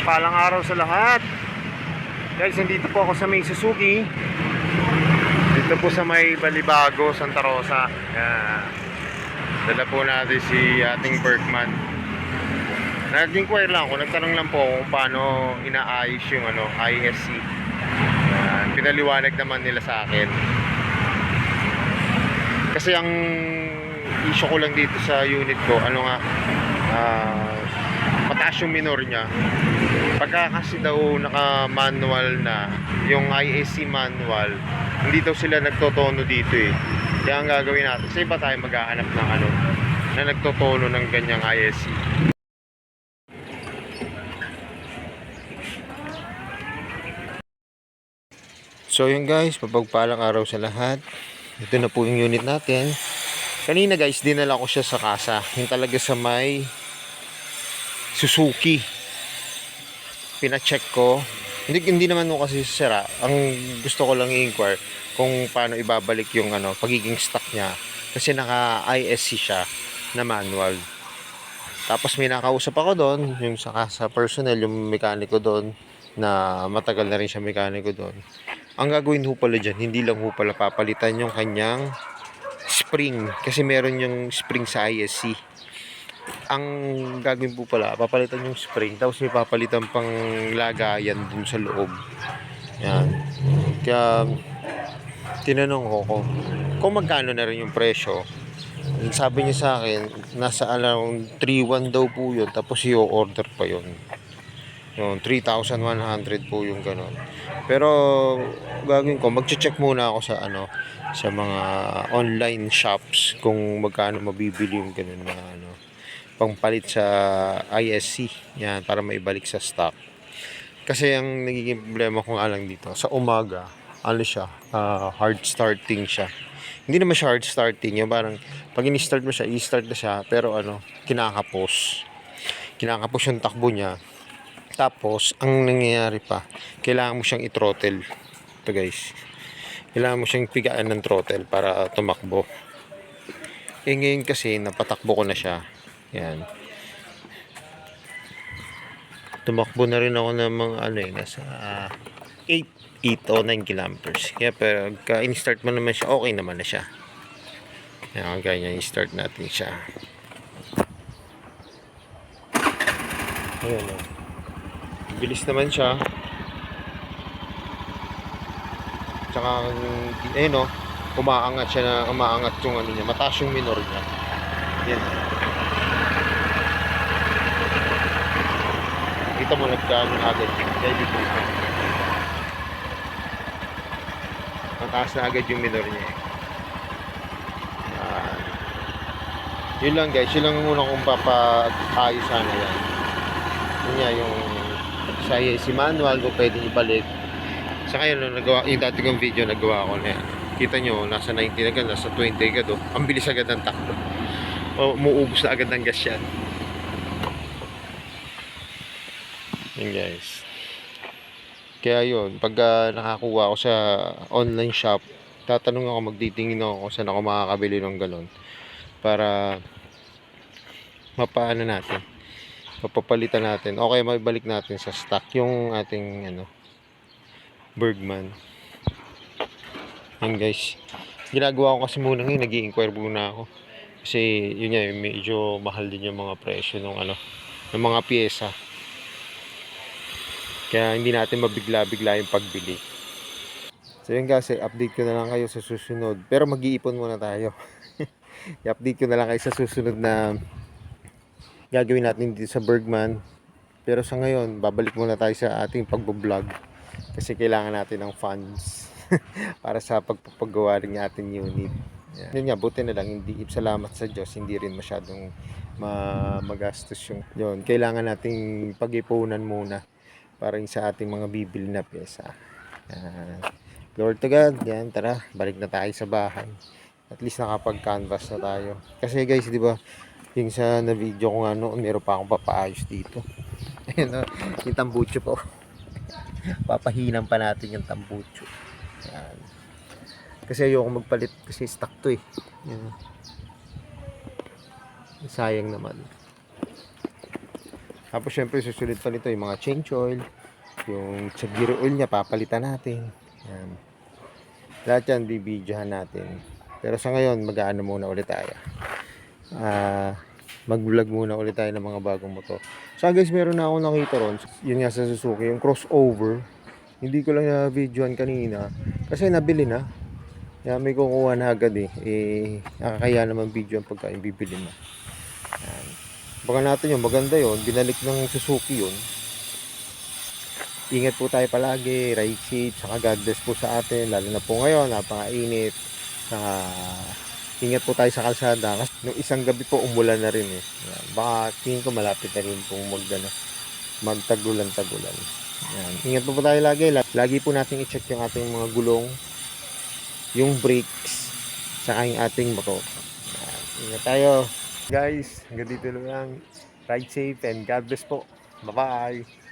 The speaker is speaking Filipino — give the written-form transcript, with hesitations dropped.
Mapagpalang araw sa lahat. Guys, nandito po ako sa may Suzuki. Dito po sa may Balibago, Santa Rosa. Yan. Dala po natin si ating Berkman. Nag-inquire lang ako, nagtanong lang po kung paano inaayos yung ISC. Yan. Pinaliwanag naman nila sa akin. Kasi ang issue ko lang dito sa unit ko, mataas yung minor niya. Pagka kasi daw naka-manual na, yung ISC manual, hindi daw sila nagtotono dito eh. Kaya ang gagawin natin, sa iba tayo maghahanap ng na nagtotono ng ganyang ISC. So yun guys, mapagpalang araw sa lahat. Ito na po yung unit natin. Kanina guys, dinala ko siya sa kasa. Yung talaga sa may Suzuki. Pina-check ko. Hindi naman mo kasi sira. Ang gusto ko lang i-inquire kung paano ibabalik yung pagiging stock niya. Kasi naka-ISC siya na manual. Tapos may nakausap ako doon, yung sa personnel, yung mekaniko doon, na matagal na rin siya mekaniko doon. Ang gagawin ho pala dyan, hindi lang ho pala papalitan yung kanyang spring. Kasi meron yung spring sa ISC. Ang gagawin po pala, papalitan yung spring, tapos may papalitan pang lagayan dun sa loob. Yan. Kaya, tinanong ko kung magkano na rin yung presyo. Sabi niya sa akin, nasa around 3,100 daw po yun, tapos i-order pa yun. Yung 3,100 po yung gano'n. Pero gagawin ko, magche-check muna ako sa mga online shops kung magkano mabibili yung gano'n na pangpalit sa ISC. Yan, para maibalik sa stock. Kasi ang nagiging problema ko nga lang dito, sa umaga, siya, hard starting siya. Hindi naman siya hard starting, yung parang pag in-start mo siya, i-start na siya, pero kinakapos yung takbo niya. Tapos, ang nangyayari pa, kailangan mo siyang i-throttle. Ito guys. Kailangan mo siyang pigaan ng throttle para tumakbo. Ngayon kasi, napatakbo ko na siya. Yan. Tumakbo na rin ako ng mga nasa 8 o 9 kilometers. Kaya pagka in-start mo naman siya, okay naman na siya. Yan, ganyan, i-start natin siya. Ayan o. Bilis naman siya. Tsaka umaangat siya yung niya, mataas yung minor niya. Yan. Kita mo nagkaano agad. Kaya dito. Mataas na agad yung minor niya. Yun lang guys, yun lang muna kung papaayos sana yan. Yun nga yung si manual kung pwedeng ibalik. Sa kaya nagawa, yung dati kong video nagawa ko na yan. Kita nyo, nasa 90 agad, nasa 20 agad. Ang bilis agad ng takbo. Umuubos na agad ng gas yan. Yun guys. Kaya yun, pag nakakuha ako sa online shop, tatanong ako, magtitingin ako kung saan ako makakabili ng galon. Para mapaano natin, mapapalitan natin, okay, mabalik natin sa stock yung ating Berkman. Yan guys, ginagawa ko kasi muna ngayon, nag-i-inquire muna ako kasi yun nga, medyo mahal din yung mga presyo ng ng mga pyesa, kaya hindi natin mabigla-bigla yung pagbili. So yun guys, update ko na lang kayo sa susunod, pero mag-iipon muna tayo. I-update ko na lang kayo sa susunod na gagawin natin dito sa Berkman. Pero sa ngayon, babalik muna tayo sa ating pagbo-vlog kasi kailangan natin ng funds para sa pagpapagawa rin ng ating unit. Yun nga, buti na lang, hindi, salamat sa Diyos, hindi rin masyadong magastos yun. Kailangan nating pag-ipunan muna para sa ating mga bibili na pyesa. Glory to God. Yan, tara, balik na tayo sa bahay. At least nakapag-canvas na tayo. Kasi guys, di ba, yung sa na-video ko nga meron pa akong papaayos dito. Ayun, yung tambucho po. Papahinam pa natin yung tambucho. Yan. Kasi ayoko magpalit kasi stock to eh. Yan. Sayang naman. Tapos syempre susunod pa nito yung mga change oil, yung sa gear oil niya papalitan natin. Yan. Lahat yan bibidyohan natin. Pero sa ngayon mag-aano muna ulit tayo. Mag-vlog muna ulit tayo ng mga bagong motor. So guys, meron na ako nakita ron. Yun nga sa Suzuki, yung crossover. Hindi ko lang na-videohan kanina kasi nabili na. Kaya may kukuha na agad eh. Nakakaya naman video ang pagka bibili na. Yan. Baka natin yun, maganda yun. Binalik ng Suzuki yun. Ingat po tayo palagi, ride seat, saka God bless po sa atin, lalo na po ngayon, napakainit. Saka ingat po tayo sa kalsada. Kasi nung isang gabi po, umulan na rin eh. Yan. Baka tingin ko malapit na rin pong magtagulan-tagulan. Yan. Ingat po tayo lagi. Lagi po natin i-check yung ating mga gulong, yung brakes, saka yung ating motor. Yan. Ingat tayo. Guys, hanggang dito lang. Ride safe and God bless po. Bye-bye.